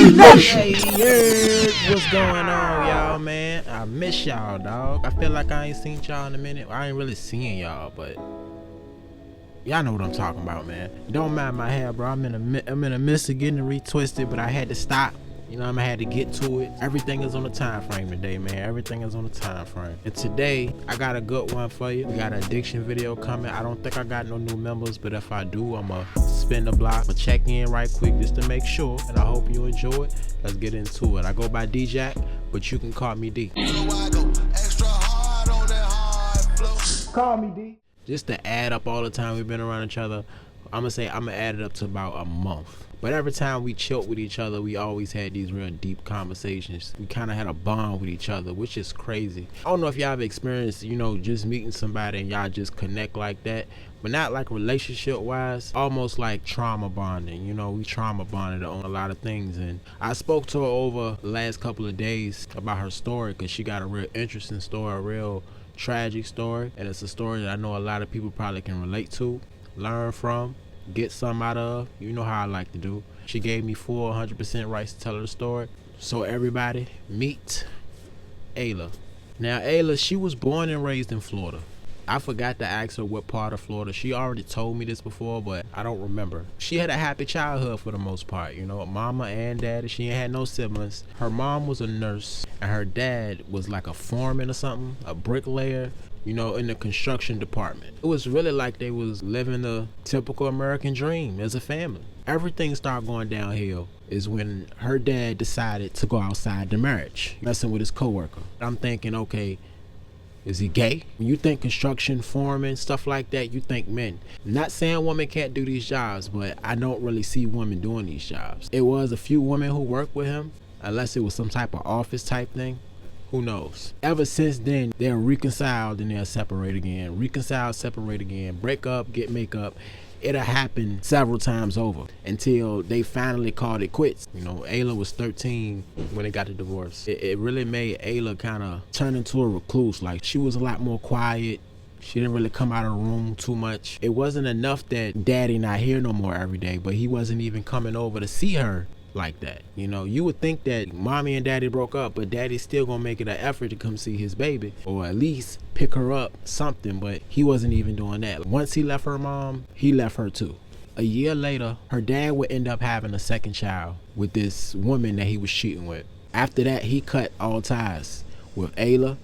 Hey, what's going on, y'all, man? I miss y'all, dog. I feel like I ain't seen y'all in a minute. I ain't really seeing y'all, but y'all know what I'm talking about, man. Don't mind my hair, bro. I'm in a midst of getting it retwisted, but I had to stop. You know, I had to get to it. Everything is on the time frame today, man. Everything is on the time frame. And today, I got a good one for you. We got an addiction video coming. I don't think I got no new members, but if I do, I'ma spin the block. I'ma check in right quick just to make sure, and I hope you enjoy it. Let's get into it. I go by D-Jack, but you can call me D. Call me D. Just to add up all the time we've been around each other, I'm gonna add it up to about a month. But every time we chilled with each other, we always had these real deep conversations. We kind of had a bond with each other, which is crazy. I don't know if y'all have experienced, you know, just meeting somebody and y'all just connect like that, but not like relationship wise, almost like trauma bonding. You know, we trauma bonded on a lot of things. And I spoke to her over the last couple of days about her story, because she got a real interesting story, a real tragic story. And it's a story that I know a lot of people probably can relate to, learn from, get something out of. You know how I like to do. She gave me full 100% rights to tell her the story. So everybody, meet AYLAH. Now AYLAH, she was born and raised in Florida. I forgot to ask her what part of Florida. She already told me this before, but I don't remember. She had a happy childhood for the most part, you know, mama and daddy. She ain't had no siblings. Her mom was a nurse and her dad was like a foreman or something, a bricklayer, you know, in the construction department. It was really like they was living the typical American dream as a family. Everything started going downhill is when her dad decided to go outside the marriage, messing with his coworker. I'm thinking, okay, is he gay? When you think construction, foreman, stuff like that, you think men. Not saying women can't do these jobs, but I don't really see women doing these jobs. It was a few women who worked with him, unless it was some type of office type thing. Who knows? Ever since then, they're reconciled and they'll separate again. Reconcile, separate again. Break up, get makeup. It'll happen several times over until they finally called it quits. You know, AYLAH was 13 when they got the divorce. It really made AYLAH kind of turn into a recluse. Like, she was a lot more quiet. She didn't really come out of the room too much. It wasn't enough that daddy not here no more every day, but he wasn't even coming over to see her like that. You know, you would think that mommy and daddy broke up, but daddy's still gonna make it an effort to come see his baby, or at least pick her up, something, but he wasn't even doing that. Once he left her mom, he left her too. A year later, her dad would end up having a second child with this woman that he was cheating with. After that, he cut all ties with AYLAH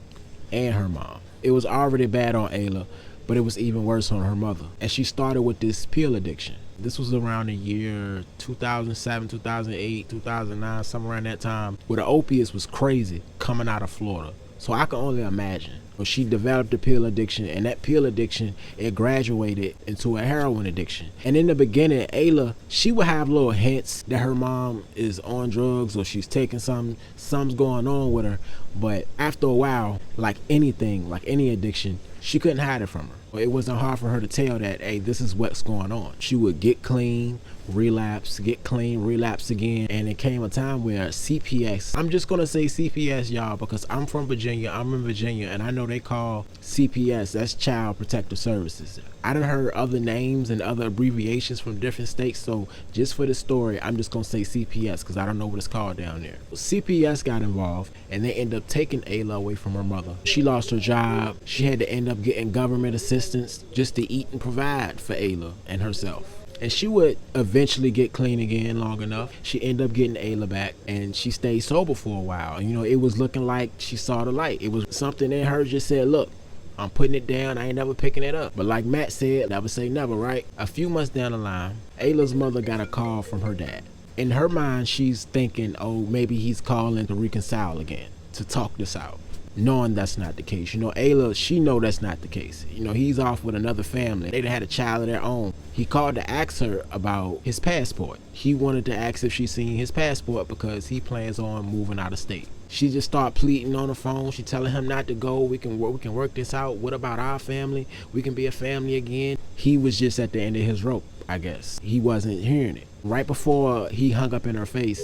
and her mom. It was already bad on AYLAH, but it was even worse on her mother. And she started with this pill addiction. This was around the year 2007, 2008, 2009, somewhere around that time, where the opiates was crazy coming out of Florida. So I can only imagine. But she developed a pill addiction, and that pill addiction, it graduated into a heroin addiction. And in the beginning, AYLAH, she would have little hints that her mom is on drugs or she's taking something's going on with her. But after a while, like anything, like any addiction, she couldn't hide it from her. It wasn't hard for her to tell that, hey, this is what's going on. She would get clean, relapse, get clean, relapse again. And it came a time where CPS, I'm just gonna say CPS, y'all, because I'm from Virginia, I'm in Virginia, and I know they call CPS, that's Child Protective Services. I done heard other names and other abbreviations from different states, so just for this story, I'm just gonna say CPS, because I don't know what it's called down there. CPS got involved, and they ended up taking AYLAH away from her mother. She lost her job. She had to end up getting government assistance just to eat and provide for AYLAH and herself. And she would eventually get clean again long enough. She ended up getting AYLAH back, and she stayed sober for a while. You know, it was looking like she saw the light. It was something in her just said, look, I'm putting it down, I ain't never picking it up. But like Matt said, never say never, right? A few months down the line, AYLAH's mother got a call from her dad. In her mind, she's thinking, oh, maybe he's calling to reconcile again, to talk this out. Knowing that's not the case. You know, AYLAH, she know that's not the case. You know, he's off with another family. They had a child of their own. He called to ask her about his passport. He wanted to ask if she's seen his passport because he plans on moving out of state. She just started pleading on the phone. She telling him not to go. We can work this out. What about our family? We can be a family again. He was just at the end of his rope, I guess. He wasn't hearing it. Right before he hung up in her face,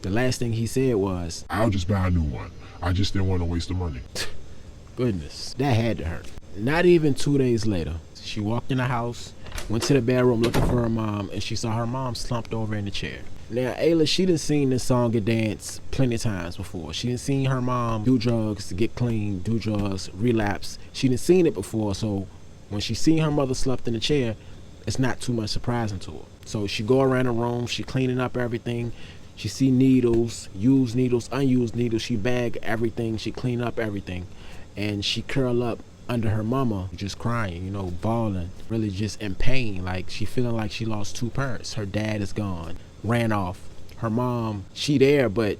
the last thing he said was, I'll just buy a new one. I just didn't want to waste the money. Goodness, that had to hurt. Not even 2 days later, she walked in the house, went to the bedroom looking for her mom, and she saw her mom slumped over in the chair. Now, Ayla, she done seen this song and dance plenty of times before. She done seen her mom do drugs to get clean, do drugs, relapse. She done seen it before, so when she seen her mother slept in the chair, it's not too much surprising to her. So she go around the room, she cleaning up everything. She see needles, used needles, unused needles. She bag everything, she clean up everything. And she curl up under her mama, just crying, bawling, really just in pain. Like she feeling like she lost two parents. Her dad is gone, ran off. Her mom, she there, but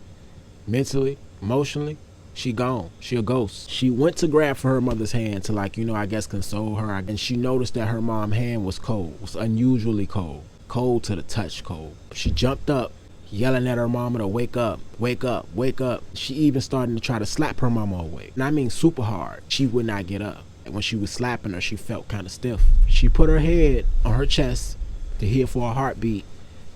mentally, emotionally, she gone. She a ghost. She went to grab for her mother's hand to I guess console her. And she noticed that her mom's hand was cold, was unusually cold. Cold to the touch, cold. She jumped up, yelling at her mama to wake up, wake up, wake up. She even started to try to slap her mama awake. And I mean super hard. She would not get up. And when she was slapping her, she felt kind of stiff. She put her head on her chest to hear for a heartbeat,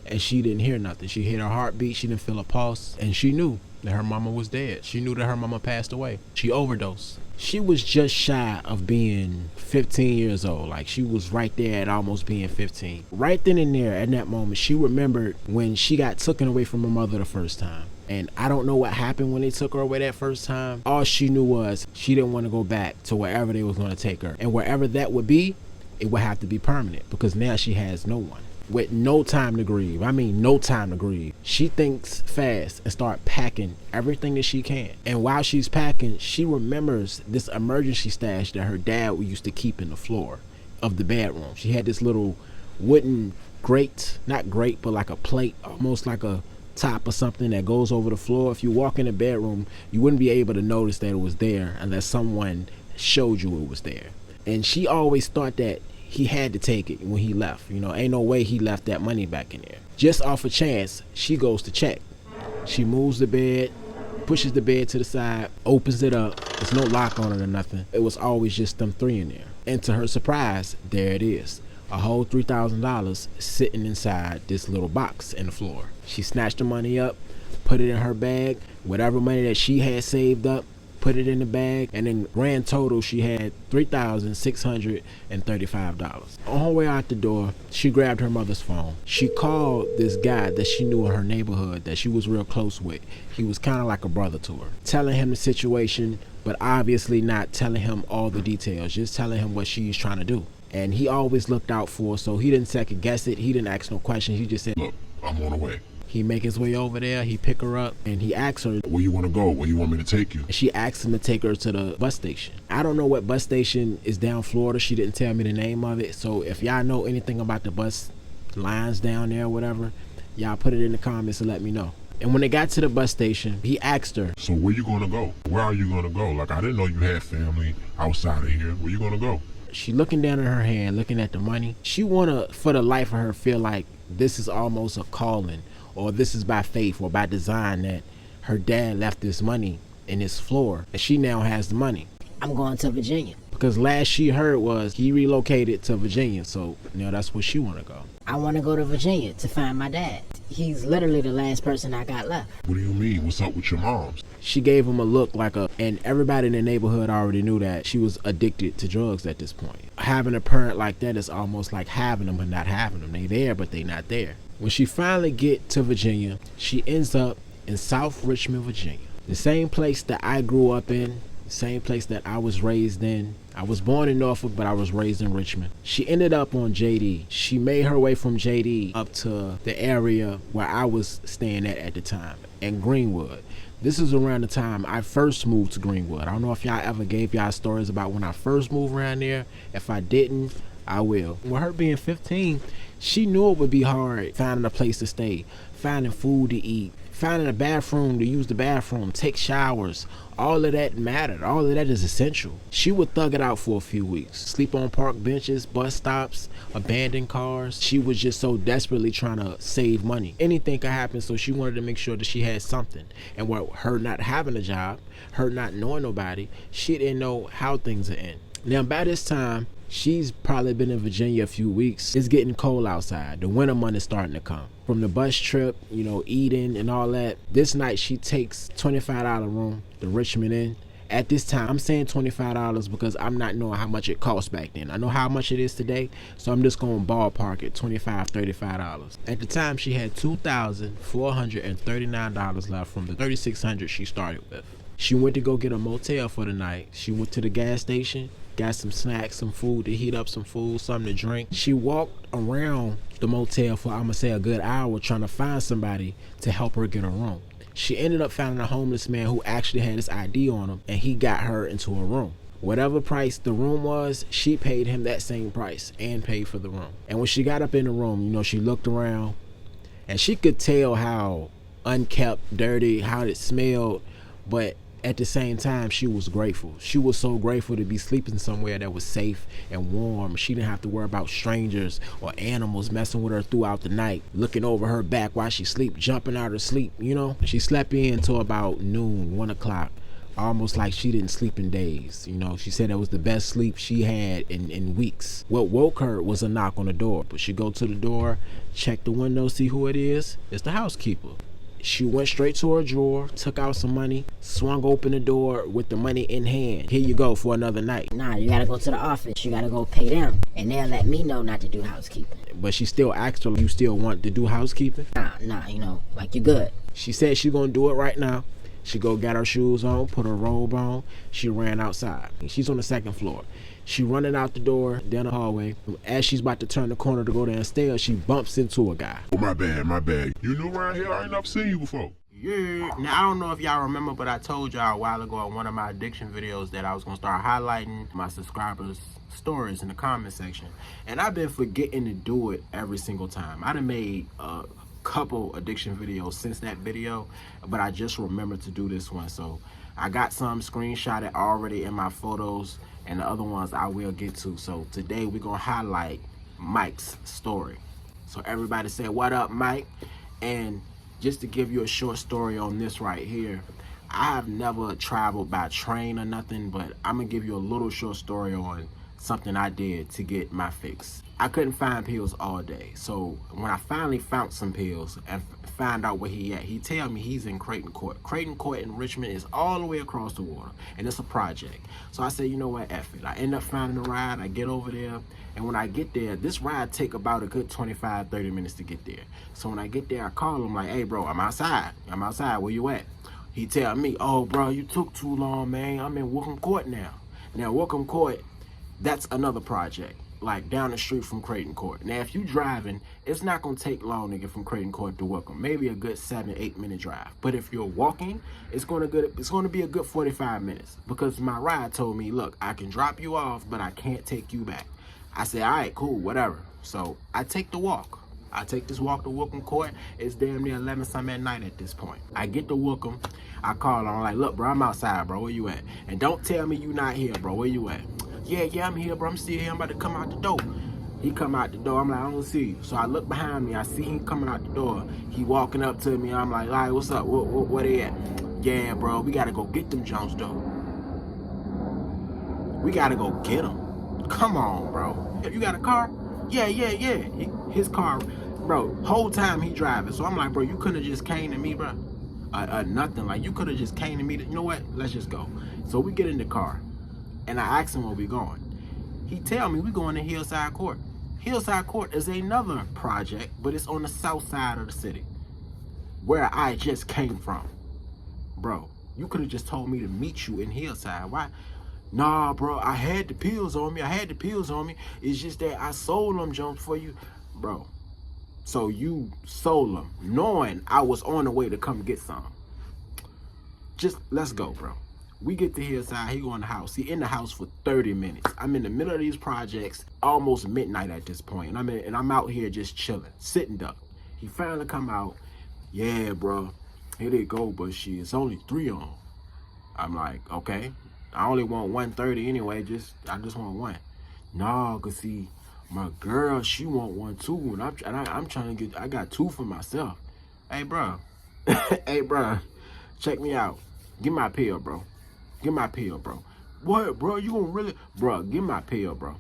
and she didn't hear nothing. She heard her heartbeat, she didn't feel a pulse, and she knew that her mama was dead. She knew that her mama passed away. She overdosed. She was just shy of being 15 years old. Like she was right there at almost being 15. Right then and there, at that moment, she remembered when she got taken away from her mother the first time. And I don't know what happened when they took her away that first time. All she knew was she didn't want to go back to wherever they was going to take her. And wherever that would be, it would have to be permanent, because now she has no one. With no time to grieve. I mean, no time to grieve. She thinks fast and start packing everything that she can. And while she's packing, she remembers this emergency stash that her dad used to keep in the floor of the bedroom. She had this little wooden grate, not grate, but like a plate, almost like a top or something that goes over the floor. If you walk in the bedroom, you wouldn't be able to notice that it was there unless someone showed you it was there. And she always thought that he had to take it when he left. Ain't no way he left that money back in there. Just off a chance, she goes to check. She moves the bed, pushes the bed to the side, opens it up. There's no lock on it or nothing. It was always just them three in there. And to her surprise, there it is. A whole $3,000 sitting inside this little box in the floor. She snatched the money up, put it in her bag, whatever money that she had saved up, put it in the bag, and then grand total she had $3,635. On her way out the door, she grabbed her mother's phone. She called this guy that she knew in her neighborhood that she was real close with. He was kind of like a brother to her, telling him the situation, but obviously not telling him all the details, just telling him what she's trying to do. And he always looked out for her, so he didn't second guess it. He didn't ask no questions. He just said, "Look, I'm on the way." He make his way over there, he pick her up, and he asks her, "Where you want to go? Where you want me to take you?" She asks him to take her to the bus station. I don't know what bus station is down Florida. She didn't tell me the name of it. So if y'all know anything about the bus lines down there or whatever, y'all put it in the comments and let me know. And when they got to the bus station, he asked her, "So where you going to go? Where are you going to go? Like, I didn't know you had family outside of here. Where you going to go?" She looking down at her hand, looking at the money. She wanna, for the life of her, feel like this is almost a calling, or this is by faith or by design, that her dad left this money in his floor and she now has the money. I'm going to Virginia. Because last she heard was he relocated to Virginia, so that's where she want to go. I want to go to Virginia to find my dad. He's literally the last person I got left. "What do you mean? What's up with your moms?" She gave him a look and everybody in the neighborhood already knew that she was addicted to drugs at this point. Having a parent like that is almost like having them but not having them. They there, but they not there. When she finally get to Virginia, she ends up in South Richmond, Virginia. The same place that I grew up in, the same place that I was raised in. I was born in Norfolk, but I was raised in Richmond. She ended up on JD. She made her way from JD up to the area where I was staying at the time, in Greenwood. This is around the time I first moved to Greenwood. I don't know if y'all ever gave y'all stories about when I first moved around there. If I didn't, I will. With her being 15, she knew it would be hard finding a place to stay, finding food to eat, finding a bathroom to use the bathroom, take showers. All of that mattered. All of that is essential. She would thug it out for a few weeks. Sleep on park benches, bus stops, abandoned cars. She was just so desperately trying to save money. Anything could happen, so she wanted to make sure that she had something. And with her not having a job, her not knowing nobody, she didn't know how things would end. Now, by this time, she's probably been in Virginia a few weeks. It's getting cold outside. The winter month is starting to come. From the bus trip, eating and all that, this night she takes $25 room, the Richmond Inn, At this time, I'm saying $25 because I'm not knowing how much it cost back then. I know how much it is today, so I'm just going to ballpark it, $25, $35. At the time, she had $2,439 left from the $3,600 she started with. She went to go get a motel for the night. She went to the gas station, got some snacks, some food to heat up some food, something to drink. She walked around the motel for, I'm going to say, a good hour trying to find somebody to help her get a room. She ended up finding a homeless man who actually had his ID on him, and he got her into a room. Whatever price the room was, she paid him that same price and paid for the room. And when she got up in the room, you know, she looked around and she could tell how unkept, dirty, how it smelled, but at the same time, she was grateful. She was so grateful to be sleeping somewhere that was safe and warm. She didn't have to worry about strangers or animals messing with her throughout the night, looking over her back while she sleep, jumping out of sleep, you know. She slept in until about noon, 1 o'clock, almost like she didn't sleep in days. You know, she said that was the best sleep she had in weeks. What woke her was a knock on the door. But she go to the door, check the window, see who it is. It's the housekeeper. She went straight to her drawer, took out some money, swung open the door with the money in hand. Here you go for another night. Nah, you gotta go to the office. You gotta go pay them. And they'll let me know not to do housekeeping. But she still asked her, you still want to do housekeeping? Nah, you know, like you good. She said she gonna do it right now. She go got her shoes on, put her robe on. She ran outside. She's on the second floor. She running out the door, down the hallway. As she's about to turn the corner to go downstairs, she bumps into a guy. Oh, my bad. You new around here? I ain't never seen you before. Yeah. Now, I don't know if y'all remember, but I told y'all a while ago in one of my addiction videos that I was going to start highlighting my subscribers' stories in the comment section. And I've been forgetting to do it every single time. I done made a couple addiction videos since that video, but I just remembered to do this one. So I got some screenshotted already in my photos, and the other ones I will get to. So today we're gonna highlight Mike's story. So everybody say, what up, Mike? And just to give you a short story on this right here, I have never traveled by train or nothing, but I'm gonna give you a little short story on something I did to get my fix. I couldn't find pills all day. So when I finally found some pills and find out where he at, he tell me he's in Creighton Court. Creighton Court in Richmond is all the way across the water, and it's a project. So I said, you know what, F it. I end up finding a ride, I get over there, and when I get there, this ride take about a good 25, 30 minutes to get there. So when I get there, I call him like, hey bro, I'm outside, where you at? He tell me, oh bro, you took too long, man, I'm in Wickham Court now. Now Wickham Court, that's another project, like down the street from Creighton Court. Now, if you driving, it's not gonna take long to get from Creighton Court to Wickham. Maybe a good 7-8 minute drive. But if you're walking, it's gonna be a good 45 minutes. Because my ride told me, look, I can drop you off, but I can't take you back. I said, all right, cool, whatever. So I take the walk. I take this walk to Wickham Court. It's damn near 11 something at night at this point. I get to Wickham. I call him. I'm like, look, bro, I'm outside, bro. Where you at? And don't tell me you not here, bro. Where you at? Yeah, I'm here, bro. I'm still here. I'm about to come out the door. He come out the door. I'm like, I don't see you. So I look behind me. I see him coming out the door. He walking up to me. I'm like, all right, what's up? Where they at? Yeah, bro, we got to go get them Jones, though. We got to go get them. Come on, bro. You got a car? Yeah. His car, bro, whole time he driving. So I'm like, bro, you couldn't have just came to me, bro. Nothing. Like, you could have just came to me. You know what? Let's just go. So we get in the car. And I asked him where we going. He tell me we going to Hillside Court. Hillside Court is another project, but it's on the south side of the city, where I just came from. Bro, you could have just told me to meet you in Hillside. Why? Nah, bro, I had the pills on me. It's just that I sold them jumps for you. Bro, so you sold them knowing I was on the way to come get some. Just, let's go, bro. We get to Hillside, he go in the house. He in the house for 30 minutes. I'm in the middle of these projects, almost midnight at this point. And I'm out here just chilling, sitting up. He finally come out. Yeah, bro, here they go, but it's only 3 on. I'm like, okay. I only want 130 anyway, I just want 1. Nah, cause see, my girl, she want 1 too, and I'm trying to get, I got 2 for myself. Hey, bro. Hey, bro, check me out. Give my pill, bro. Give my pill, bro. What, bro? You gonna really? Bro, give my pill, bro.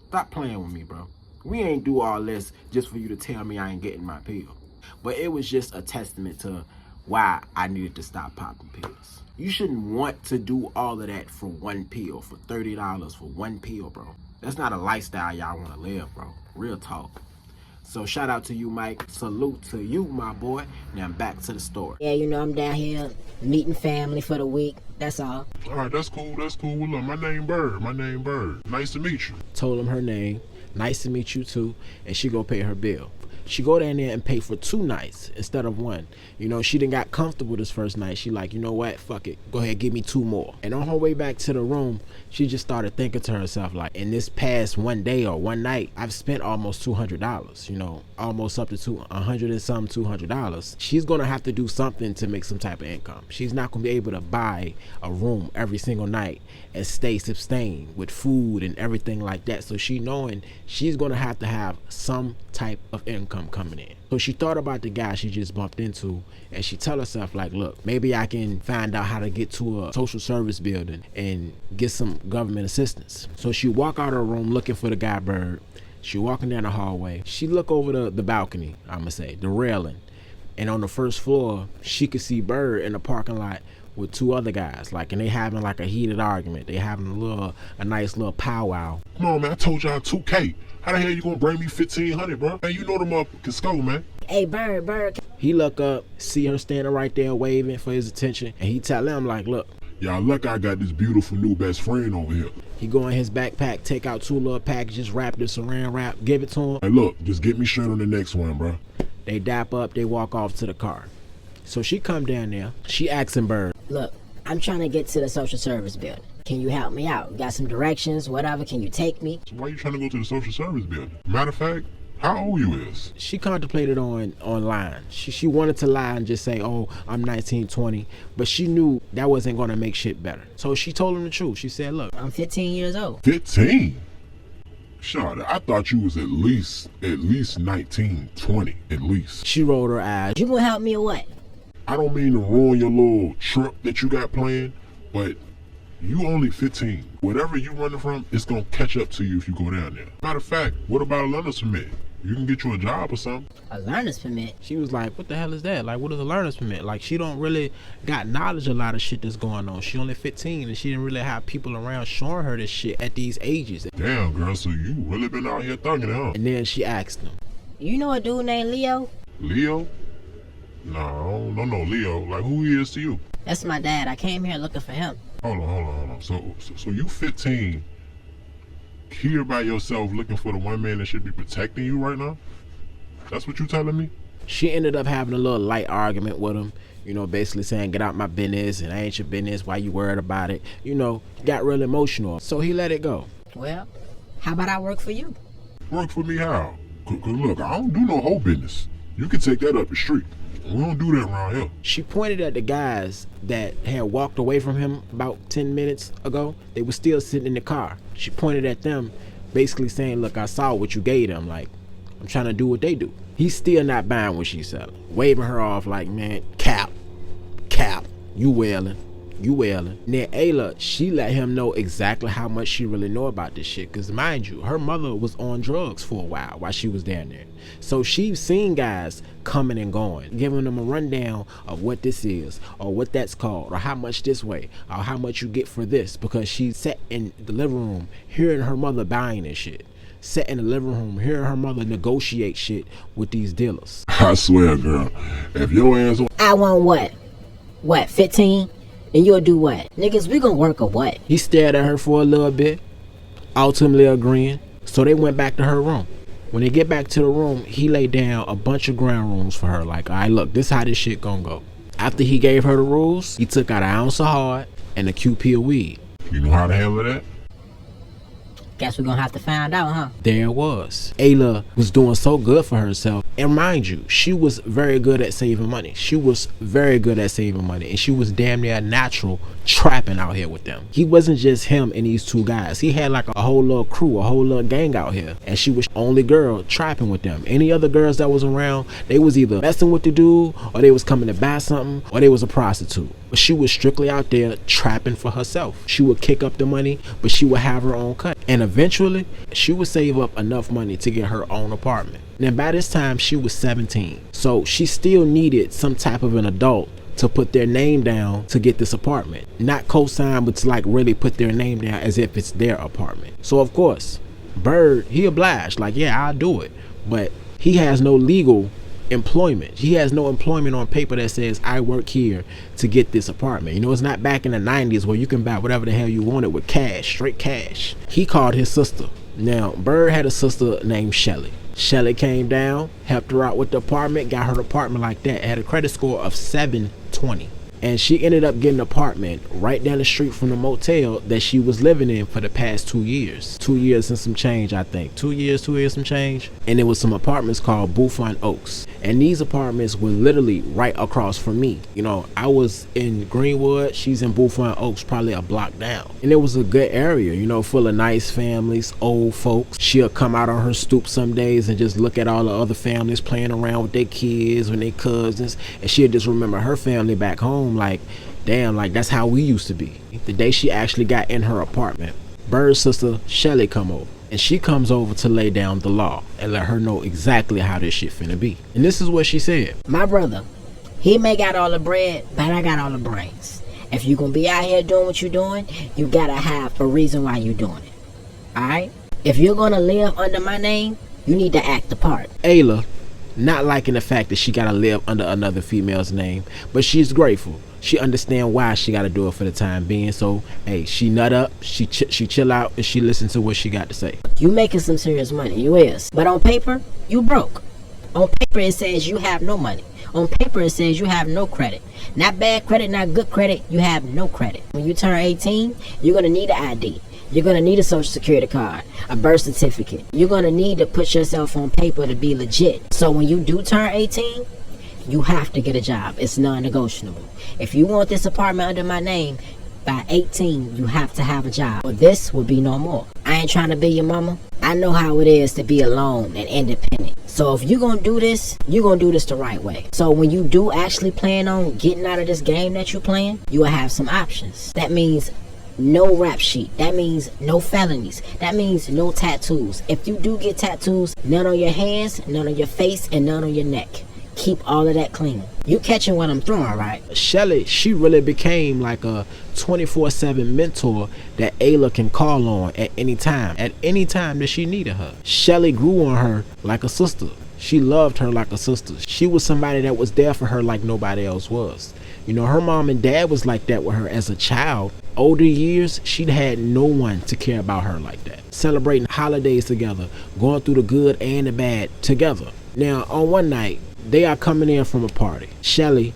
Stop playing with me, bro. We ain't do all this just for you to tell me I ain't getting my pill. But it was just a testament to why I needed to stop popping pills. You shouldn't want to do all of that for one pill, for $30 for one pill, bro. That's not a lifestyle y'all want to live, bro. Real talk. So shout out to you, Mike. Salute to you, my boy. Now back to the story. Yeah, you know, I'm down here meeting family for the week. That's all. All right, that's cool. Well, look, my name Bird. Nice to meet you. Told him her name. Nice to meet you too. And she go pay her bill. She go down there and pay for 2 nights instead of 1. You know, she done got comfortable this first night. She like, you know what? Fuck it. Go ahead, give me 2 more. And on her way back to the room, she just started thinking to herself, like, in this past one day or one night, I've spent almost $200, you know, almost up to $100 and some $200. She's going to have to do something to make some type of income. She's not going to be able to buy a room every single night and stay sustained with food and everything like that. So she knowing she's going to have some type of income coming in. So she thought about the guy she just bumped into, and she tell herself, like, look, maybe I can find out how to get to a social service building and get some government assistance. So she walk out of her room looking for the guy Bird. She walking down the hallway. She look over the balcony, I'ma say, the railing. And on the first floor, she could see Bird in the parking lot with 2 other guys, like, and they having like a heated argument. They having a nice little powwow. Come on, man. I told y'all 2K. How the hell you gonna bring me 1,500, bro? Man, you know them up can score, man. Hey, Bird. He look up, see her standing right there waving for his attention, and he tell him, like, look, y'all luck I got this beautiful new best friend over here. He go in his backpack, take out 2 little packages, wrap this saran wrap, give it to him. Hey, look, just get me straight on the next one, bro. They dap up, they walk off to the car. So she come down there, she asking Bird, look, I'm trying to get to the social service building. Can you help me out? Got some directions, whatever, can you take me? So why you trying to go to the social service building? Matter of fact, how old you is? She contemplated online. She wanted to lie and just say, oh, I'm 19, 20, but she knew that wasn't gonna make shit better. So she told him the truth. She said, look, I'm 15 years old. 15? Shawty, I thought you was at least 19, 20, at least. She rolled her eyes. You gonna help me or what? I don't mean to ruin your little trip that you got planned, but you only 15. Whatever you running from, it's gonna catch up to you if you go down there. Matter of fact, what about a learner's permit? You can get you a job or something. A learner's permit? She was like, what the hell is that? Like, what is a learner's permit? Like, she don't really got knowledge of a lot of shit that's going on. She only 15 and she didn't really have people around showing her this shit at these ages. Damn, girl, so you really been out here thugging, huh? And then she asked him, you know a dude named Leo? Leo? No, I don't know Leo. Like, who he is to you? That's my dad. I came here looking for him. Hold on. So you 15, here by yourself looking for the one man that should be protecting you right now? That's what you telling me? She ended up having a little light argument with him, you know, basically saying, get out my business and I ain't your business, why you worried about it? You know, got real emotional. So he let it go. Well, how about I work for you? Work for me how? Cause look, I don't do no whole business. You can take that up the street. We don't do that around here. She pointed at the guys that had walked away from him about 10 minutes ago. They were still sitting in the car. She pointed at them, basically saying, look, I saw what you gave them. Like, I'm trying to do what they do. He's still not buying what she's selling. Waving her off like, man, cap, you wailing. And then AYLAH, she let him know exactly how much she really know about this shit. Because mind you, her mother was on drugs for a while she was down there. So she's seen guys coming and going, giving them a rundown of what this is, or what that's called, or how much this way, or how much you get for this. Because she sat in the living room hearing her mother buying this shit. Sat in the living room hearing her mother negotiate shit with these dealers. I swear, girl, if your ass... I want what? What, 15? And you'll do what? Niggas, we gonna work or what? He stared at her for a little bit, ultimately agreeing. So they went back to her room. When they get back to the room, he laid down a bunch of ground rules for her. Like, all right, look, this how this shit gonna go. After he gave her the rules, he took out an ounce of hard and a QP of weed. You know how to handle that? Guess we're gonna have to find out, huh? There it was. AYLAH was doing so good for herself. And mind you, she was very good at saving money. And she was damn near natural trapping out here with them. He wasn't just him and these 2 guys. He had like a whole little crew, a whole little gang out here. And she was the only girl trapping with them. Any other girls that was around, they was either messing with the dude, or they was coming to buy something, or they was a prostitute. But she was strictly out there trapping for herself. She would kick up the money, but she would have her own cut. And eventually, she would save up enough money to get her own apartment. Now, by this time, she was 17. So she still needed some type of an adult to put their name down to get this apartment. Not co-sign, but to like really put their name down as if it's their apartment. So of course, Bird, he obliged, like, yeah, I'll do it. But he has no legal employment. He has no employment on paper that says I work here to get this apartment. You know, it's not back in the 90s where you can buy whatever the hell you wanted with cash, straight cash. He called his sister. Now, Bird had a sister named Shelly. Shelly came down, helped her out with the apartment, got her apartment like that, had a credit score of 720. And she ended up getting an apartment right down the street from the motel that she was living in for the past 2 years. 2 years and some change, I think. 2 years, some change. And it was some apartments called Buffon Oaks. And these apartments were literally right across from me. You know, I was in Greenwood, she's in Buffon Oaks, probably a block down. And it was a good area, you know, full of nice families, old folks. She'll come out on her stoop some days and just look at all the other families playing around with their kids and their cousins. And she'll just remember her family back home. Like, damn, like that's how we used to be. The day she actually got in her apartment, Bird's sister Shelly come over, and she comes over to lay down the law and let her know exactly how this shit finna be. And this is what she said. My brother, he may got all the bread, but I got all the brains. If you gonna be out here doing what you're doing, you gotta have a reason why you doing it. Alright? If you're gonna live under my name, you need to act the part. AYLAH, not liking the fact that she gotta live under another female's name, but she's grateful. She understand why she gotta do it for the time being. So hey, she nut up, she chill out, and she listen to what she got to say. You making some serious money, you is, but on paper you broke. On paper it says you have no money. On paper it says you have no credit. Not bad credit, not good credit, you have no credit. When you turn 18, you're gonna need an ID. You're gonna need a social security card, a birth certificate. You're gonna need to put yourself on paper to be legit. So when you do turn 18, you have to get a job. It's non-negotiable. If you want this apartment under my name, by 18, you have to have a job. Or this will be no more. I ain't trying to be your mama. I know how it is to be alone and independent. So if you're gonna do this, you're gonna do this the right way. So when you do actually plan on getting out of this game that you're playing, you will have some options. That means no rap sheet. That means no felonies. That means no tattoos. If you do get tattoos, none on your hands, none on your face, and none on your neck. Keep all of that clean. You catching what I'm throwing, right? Shelly, she really became like a 24/7 mentor that AYLAH can call on at any time that she needed her. Shelly grew on her like a sister. She loved her like a sister. She was somebody that was there for her like nobody else was. You know, her mom and dad was like that with her as a child. Older years, she'd had no one to care about her like that. Celebrating holidays together, going through the good and the bad together. Now, on one night, they are coming in from a party. Shelly,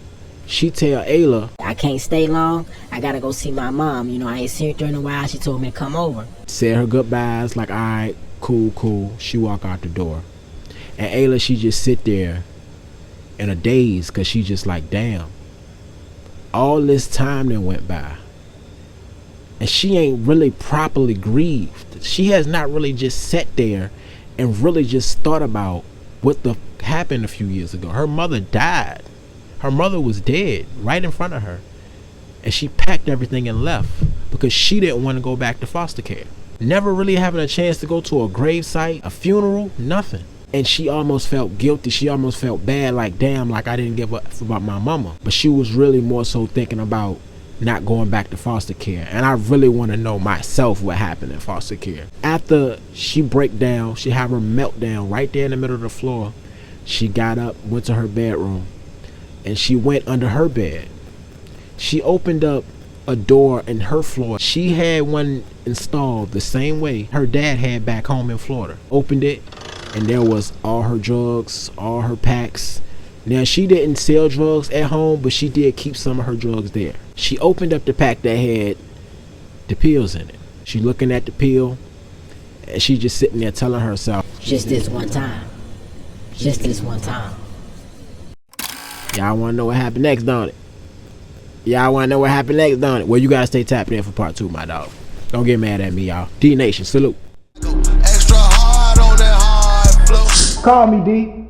she tell AYLAH, I can't stay long. I gotta go see my mom. You know, I ain't seen her in a while. She told me to come over. Said her goodbyes, like, all right, cool. She walk out the door. And AYLAH, she just sit there in a daze, because she just like, damn. All this time that went by, and she ain't really properly grieved. She has not really just sat there and really just thought about what the happened a few years ago. Her mother died. Her mother was dead right in front of her, and she packed everything and left because she didn't want to go back to foster care. Never really having a chance to go to a gravesite, a funeral, nothing. And she almost felt guilty. She almost felt bad, like, damn, like I didn't give a f about my mama. But she was really more so thinking about not going back to foster care. And I really want to know myself what happened in foster care. After she break down, she have her meltdown right there in the middle of the floor. She got up, went to her bedroom, and she went under her bed. She opened up a door in her floor. She had one installed the same way her dad had back home in Florida. Opened it, and there was all her drugs, all her packs. Now, she didn't sell drugs at home, but she did keep some of her drugs there. She opened up the pack that had the pills in it. She looking at the pill, and she just sitting there telling herself, just this one time. Just this one time. Y'all want to know what happened next, don't it? Y'all want to know what happened next, don't it? Well, you gotta stay tapped in for part 2, my dog. Don't get mad at me, y'all. D Nation, salute. Extra hard on that hard flow. Call me, D.